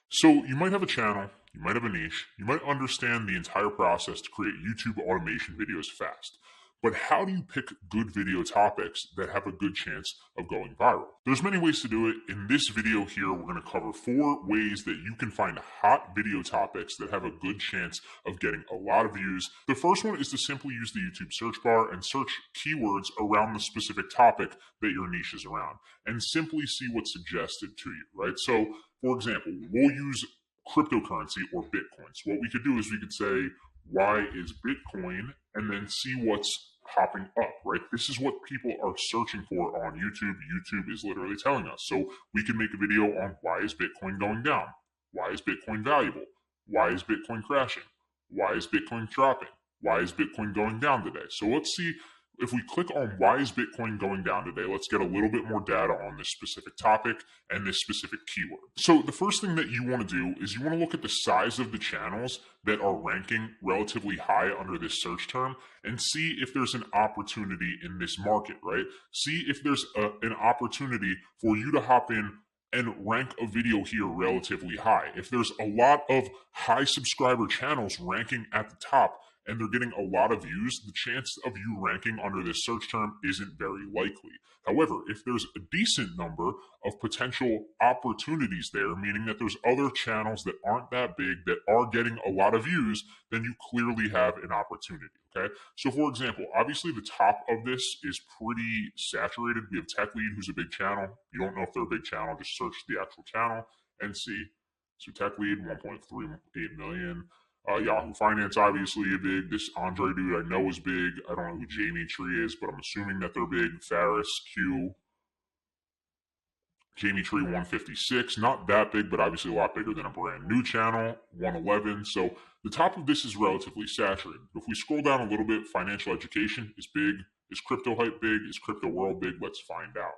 So you might have a channel, you might have a niche, you might understand the entire process to create YouTube automation videos fast. But how do you pick good video topics that have a good chance of going viral? There's many ways to do it. In this video here, we're going to cover 4 ways that you can find hot video topics that have a good chance of getting a lot of views. The first one is to simply use the YouTube search bar and search keywords around the specific topic that your niche is around and simply see what's suggested to you, right? So, for example, we'll use cryptocurrency or Bitcoin. So what we could do is we could say, why is Bitcoin? And then see what's popping up, right? This is what people are searching for on YouTube. YouTube is literally telling us. So we can make a video on why is Bitcoin going down? Why is Bitcoin valuable? Why is Bitcoin crashing? Why is Bitcoin dropping? Why is Bitcoin going down today? So let's see. If we click on why is Bitcoin going down today, let's get a little bit more data on this specific topic and this specific keyword. So the first thing that you want to do is you want to look at the size of the channels that are ranking relatively high under this search term and see if there's an opportunity in this market, right? See if there's an opportunity for you to hop in and rank a video here relatively high. If there's a lot of high subscriber channels ranking at the top, and they're getting a lot of views, the chance of you ranking under this search term isn't very likely. However, if there's a decent number of potential opportunities there, meaning that there's other channels that aren't that big that are getting a lot of views, then you clearly have an opportunity, okay? So for example, obviously the top of this is pretty saturated. We have Tech Lead, who's a big channel. You don't know if they're a big channel, just search the actual channel and see. So Tech Lead, 1.38 million. Yahoo Finance, obviously a big. This Andre dude I know is big. I don't know who Jamie Tree is, but I'm assuming that they're big. Ferris, Q. Jamie Tree, 156. Not that big, but obviously a lot bigger than a brand new channel, 111. So the top of this is relatively saturated. If we scroll down a little bit, financial education is big. Is Crypto Hype big? Is Crypto World big? Let's find out.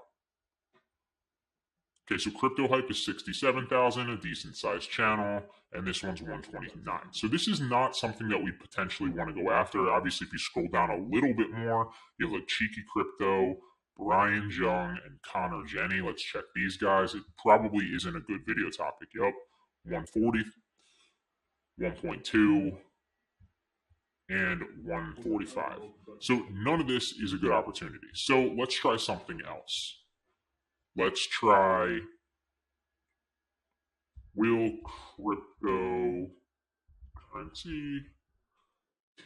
Okay, so Crypto Hype is 67,000, a decent sized channel, and this one's 129. So this is not something that we potentially want to go after. Obviously, if you scroll down a little bit more, you have like Cheeky Crypto, Brian Jung, and Connor Jenny. Let's check these guys. It probably isn't a good video topic. Yep, 140, 1.2, and 145. So none of this is a good opportunity. So let's try something else. Let's try, will cryptocurrency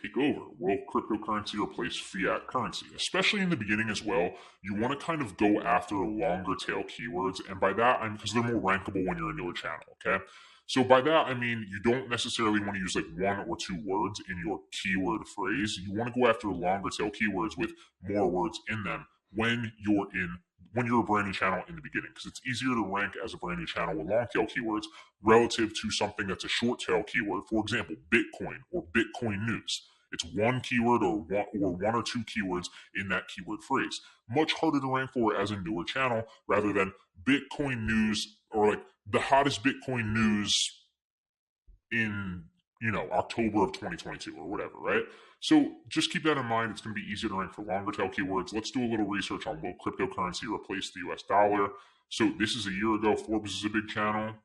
take over? Will cryptocurrency replace fiat currency? Especially in the beginning as well, you want to kind of go after longer tail keywords. And by that, I mean, because they're more rankable when you're a newer channel, okay? So by that, I mean, you don't necessarily want to use like 1 or 2 words in your keyword phrase. You want to go after longer tail keywords with more words in them when you're a brand new channel in the beginning, because it's easier to rank as a brand new channel with long tail keywords relative to something that's a short tail keyword. For example, Bitcoin or Bitcoin news. It's 1 keyword or one or 2 keywords in that keyword phrase. Much harder to rank for as a newer channel rather than Bitcoin news or like the hottest Bitcoin news in, October of 2022 or whatever, right? So just keep that in mind. It's going to be easier to rank for longer tail keywords. Let's do a little research on will cryptocurrency replace the US dollar. So this is a year ago. Forbes is a big channel.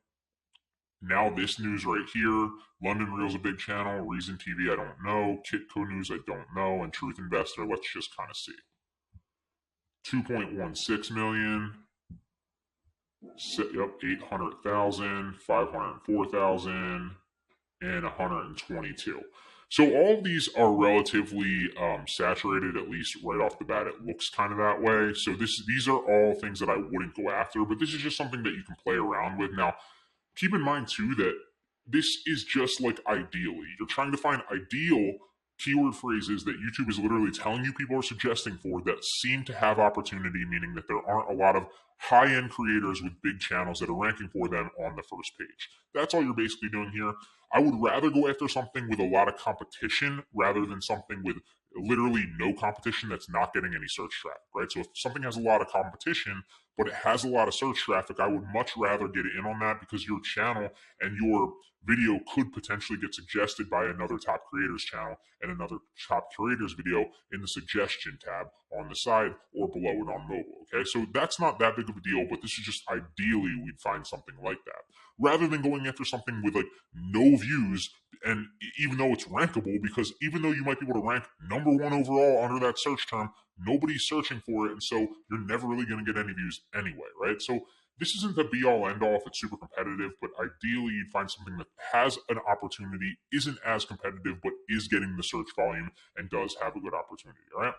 Now this news right here. London Real's a big channel. Reason TV, I don't know. Kitco News, I don't know. And Truth Investor, let's just kind of see. 2.16 million. Yep, 800,000, 504,000, and 122. So all of these are relatively saturated, at least right off the bat. It looks kind of that way. So these are all things that I wouldn't go after, but this is just something that you can play around with. Now, keep in mind too that this is just like ideally. You're trying to find ideal keyword phrases that YouTube is literally telling you people are suggesting for that seem to have opportunity, meaning that there aren't a lot of high-end creators with big channels that are ranking for them on the first page. That's all you're basically doing here. I would rather go after something with a lot of competition rather than something with literally no competition that's not getting any search traffic, right? So if something has a lot of competition, but it has a lot of search traffic, I would much rather get in on that, because your channel and your video could potentially get suggested by another top creator's channel and another top creator's video in the suggestion tab on the side or below it on mobile. Okay, so that's not that big of a deal, but this is just ideally we'd find something like that rather than going after something with like no views. And even though it's rankable, because even though you might be able to rank #1 overall under that search term, nobody's searching for it, and so you're never really going to get any views anyway, right? So this isn't the be all end all if it's super competitive, but ideally you'd find something that has an opportunity, isn't as competitive, but is getting the search volume and does have a good opportunity. All right.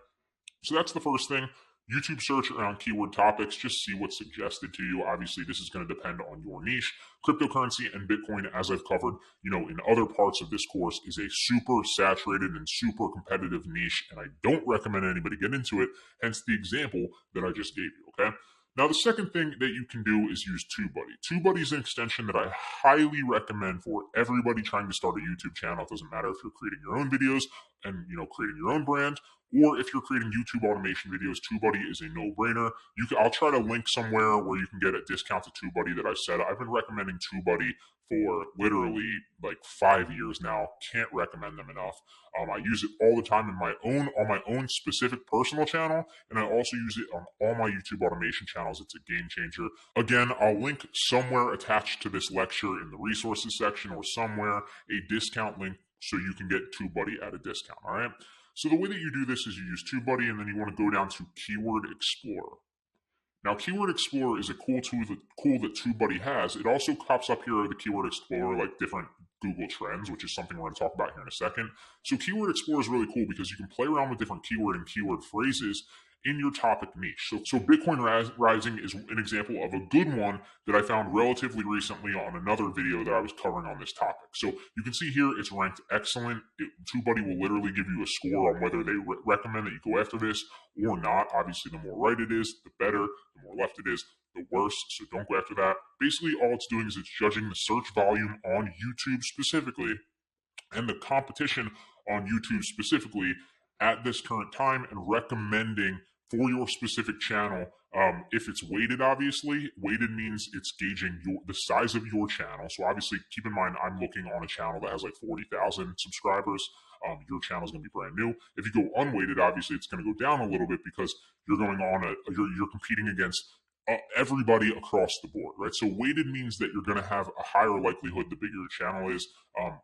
So that's the first thing. YouTube search around keyword topics, just see what's suggested to you. Obviously, this is going to depend on your niche. Cryptocurrency and Bitcoin, as I've covered, in other parts of this course, is a super saturated and super competitive niche, and I don't recommend anybody get into it, hence the example that I just gave you, okay? Now, the second thing that you can do is use TubeBuddy. TubeBuddy is an extension that I highly recommend for everybody trying to start a YouTube channel. It doesn't matter if you're creating your own videos and creating your own brand, or if you're creating YouTube automation videos. TubeBuddy is a no-brainer. I'll try to link somewhere where you can get a discount to TubeBuddy that I said. I've been recommending TubeBuddy for literally like 5 years now. Can't recommend them enough. I use it all the time on my own specific personal channel, and I also use it on all my YouTube automation channels. It's a game changer. Again, I'll link somewhere attached to this lecture in the resources section or somewhere a discount link so you can get TubeBuddy at a discount. All right. So the way that you do this is you use TubeBuddy, and then you want to go down to Keyword Explorer. Now, Keyword Explorer is a cool tool that TubeBuddy has. It also pops up here, the Keyword Explorer, like different Google Trends, which is something we're going to talk about here in a second. So Keyword Explorer is really cool because you can play around with different keyword and keyword phrases in your topic niche. So Bitcoin Rising is an example of a good one that I found relatively recently on another video that I was covering on this topic. So you can see here it's ranked excellent. TubeBuddy will literally give you a score on whether they recommend that you go after this or not. Obviously, the more right it is, the better. The more left it is, the worse. So don't go after that. Basically, all it's doing is it's judging the search volume on YouTube specifically and the competition on YouTube specifically at this current time, and recommending for your specific channel. If it's weighted, obviously, weighted means it's gauging the size of your channel. So obviously, keep in mind, I'm looking on a channel that has like 40,000 subscribers. Your channel is going to be brand new. If you go unweighted, obviously, it's going to go down a little bit because you're going on you're competing against everybody across the board, right? So weighted means that you're going to have a higher likelihood the bigger your channel is.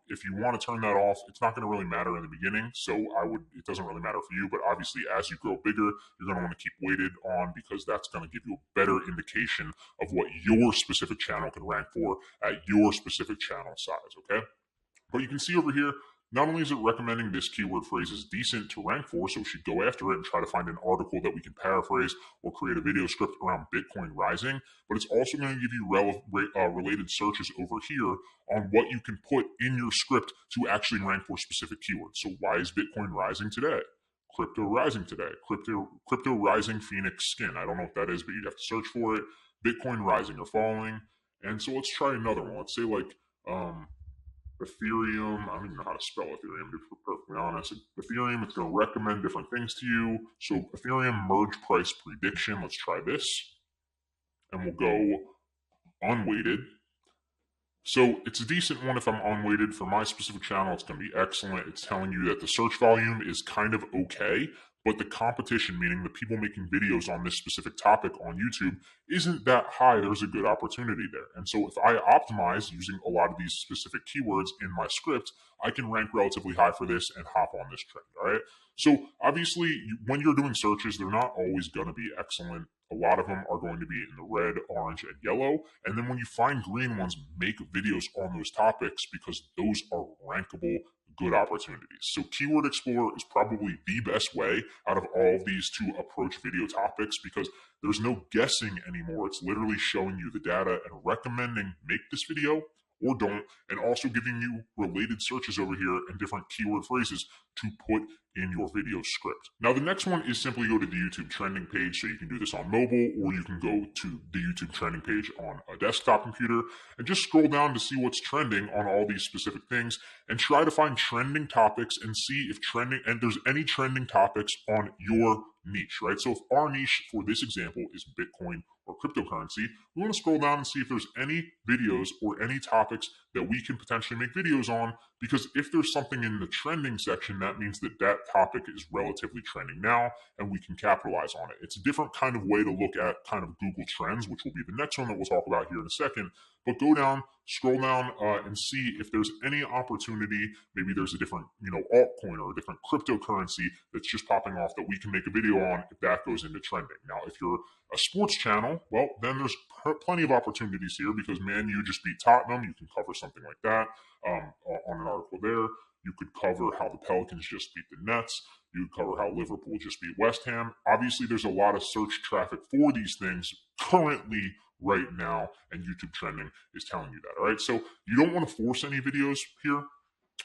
If you want to turn that off, it's not going to really matter in the beginning. So it doesn't really matter for you, but obviously as you grow bigger, you're going to want to keep weighted on, because that's going to give you a better indication of what your specific channel can rank for at your specific channel size, okay? But you can see over here, not only is it recommending this keyword phrase is decent to rank for, so we should go after it and try to find an article that we can paraphrase or create a video script around Bitcoin rising, but it's also going to give you related searches over here on what you can put in your script to actually rank for specific keywords. So why is Bitcoin rising today? Crypto rising today. Crypto rising Phoenix skin. I don't know what that is, but you'd have to search for it. Bitcoin rising or falling. And so let's try another one. Let's say like Ethereum. I don't even know how to spell Ethereum, to be perfectly honest. Ethereum, it's going to recommend different things to you. So Ethereum merge price prediction. Let's try this. And we'll go unweighted. So it's a decent one if I'm unweighted. For my specific channel, it's going to be excellent. It's telling you that the search volume is kind of okay, but the competition, meaning the people making videos on this specific topic on YouTube, isn't that high. There's a good opportunity there. And so if I optimize using a lot of these specific keywords in my script, I can rank relatively high for this and hop on this trend, all right? So obviously, when you're doing searches, they're not always going to be excellent. A lot of them are going to be in the red, orange, and yellow. And then when you find green ones, make videos on those topics, because those are rankable good opportunities. So Keyword Explorer is probably the best way out of all of these to approach video topics, because there's no guessing anymore. It's literally showing you the data and recommending make this video or don't, and also giving you related searches over here and different keyword phrases to put in your video script. Now, the next one is simply go to the YouTube trending page. So you can do this on mobile, or you can go to the YouTube trending page on a desktop computer and just scroll down to see what's trending on all these specific things and try to find trending topics and see if there's any trending topics on your niche, right? So if our niche for this example is Bitcoin or cryptocurrency, we want to scroll down and see if there's any videos or any topics that we can potentially make videos on, because if there's something in the trending section, that means that that topic is relatively trending now and we can capitalize on it. It's a different kind of way to look at kind of Google Trends, which will be the next one that we'll talk about here in a second. But go down, scroll down, and see if there's any opportunity. Maybe there's a different, altcoin or a different cryptocurrency that's just popping off that we can make a video on if that goes into trending. Now, if you're a sports channel, well, then there's plenty of opportunities here, because Man U just beat Tottenham. You can cover something like that on an article there. You could cover how the Pelicans just beat the Nets. You could cover how Liverpool just beat West Ham. Obviously, there's a lot of search traffic for these things currently right now, and YouTube trending is telling you that, all right? So you don't want to force any videos here.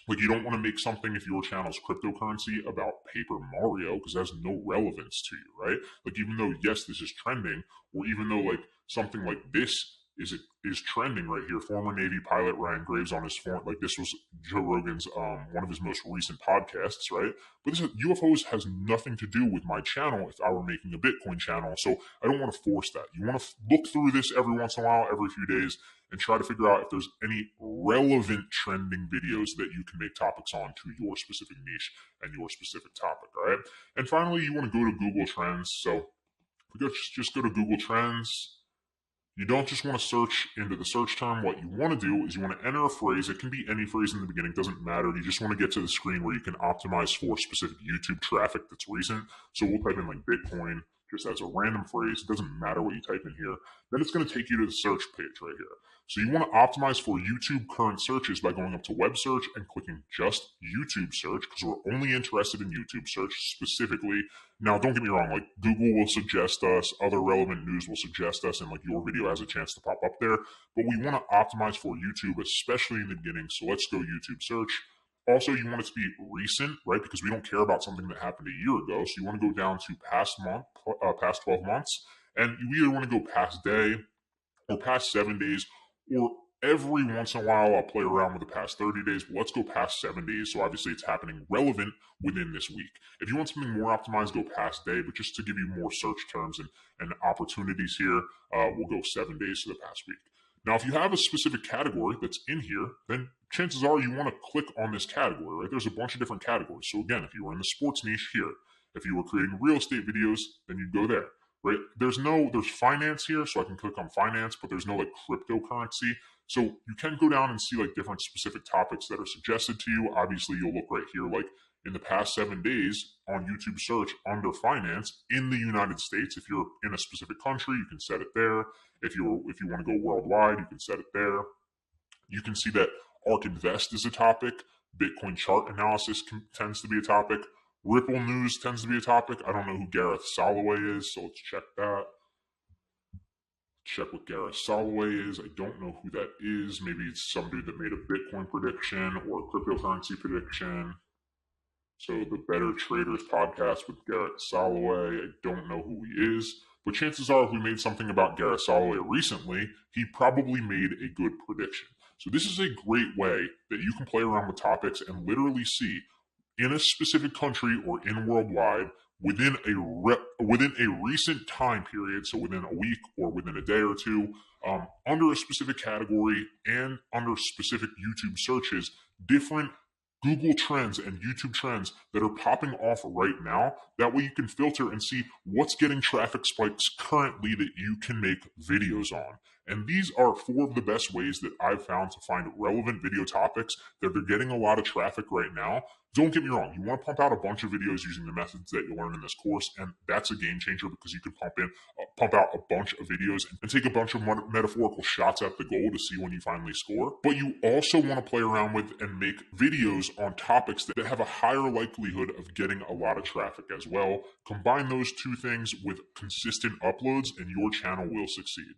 Like, you don't want to make something, if your channel's cryptocurrency, about Paper Mario, because that has no relevance to you, right? Like, even though, yes, this is trending, or even though, like, something like this is trending right here. Former Navy pilot Ryan Graves on his phone, like, this was Joe Rogan's one of his most recent podcasts, right? But this UFOs has nothing to do with my channel if I were making a Bitcoin channel, so I don't want to force that. You want to look through this every once in a while, every few days, and try to figure out if there's any relevant trending videos that you can make topics on to your specific niche and your specific topic, all right? And finally, you want to go to Google Trends. So we just go to Google Trends. You don't just want to search into the search term. What you want to do is you want to enter a phrase. It can be any phrase in the beginning, doesn't matter. You just want to get to the screen where you can optimize for specific YouTube traffic that's recent. So we'll type in like Bitcoin just as a random phrase. It doesn't matter what you type in here. Then it's going to take you to the search page right here. So you want to optimize for YouTube current searches by going up to web search and clicking just YouTube search, because we're only interested in YouTube search specifically. Now, don't get me wrong, like, Google will suggest us, other relevant news will suggest us, and like your video has a chance to pop up there. But we want to optimize for YouTube, especially in the beginning. So let's go YouTube search. Also, you want it to be recent, right? Because we don't care about something that happened a year ago. So you want to go down to past 12 months, and you either want to go past day or past 7 days, or every once in a while I'll play around with the past 30 days. But let's go past 7 days. So obviously it's happening relevant within this week. If you want something more optimized, go past day. But just to give you more search terms and opportunities here, we'll go 7 days to the past week. Now, if you have a specific category that's in here, then chances are you want to click on this category, right? There's a bunch of different categories. So again, if you were in the sports niche here, if you were creating real estate videos, then you go there, right? There's finance here, so I can click on finance, but there's no like cryptocurrency. So you can go down and see like different specific topics that are suggested to you. Obviously, you'll look right here, like in the past 7 days on YouTube search under finance in the United States. If you're in a specific country, you can set it there. If you want to go worldwide, you can set it there. You can see that ARK Invest is a topic. Bitcoin chart analysis tends to be a topic. Ripple news tends to be a topic. I don't know who Gareth Soloway is, so let's check that. Check what Gareth Soloway is. I don't know who that is. Maybe it's some dude that made a Bitcoin prediction or a cryptocurrency prediction. So the Better Traders podcast with Gareth Soloway. I don't know who he is. But chances are, if we made something about Gareth Soloway recently, he probably made a good prediction. So this is a great way that you can play around with topics and literally see in a specific country or in worldwide within a recent time period, so within a week or within a day or two, under a specific category and under specific YouTube searches, different Google Trends and YouTube Trends that are popping off right now. That way you can filter and see what's getting traffic spikes currently that you can make videos on. And these are 4 of the best ways that I've found to find relevant video topics that are getting a lot of traffic right now. Don't get me wrong, you want to pump out a bunch of videos using the methods that you learn in this course, and that's a game changer because you can pump out a bunch of videos and take a bunch of metaphorical shots at the goal to see when you finally score. But you also want to play around with and make videos on topics that have a higher likelihood of getting a lot of traffic as well. Combine those 2 things with consistent uploads and your channel will succeed.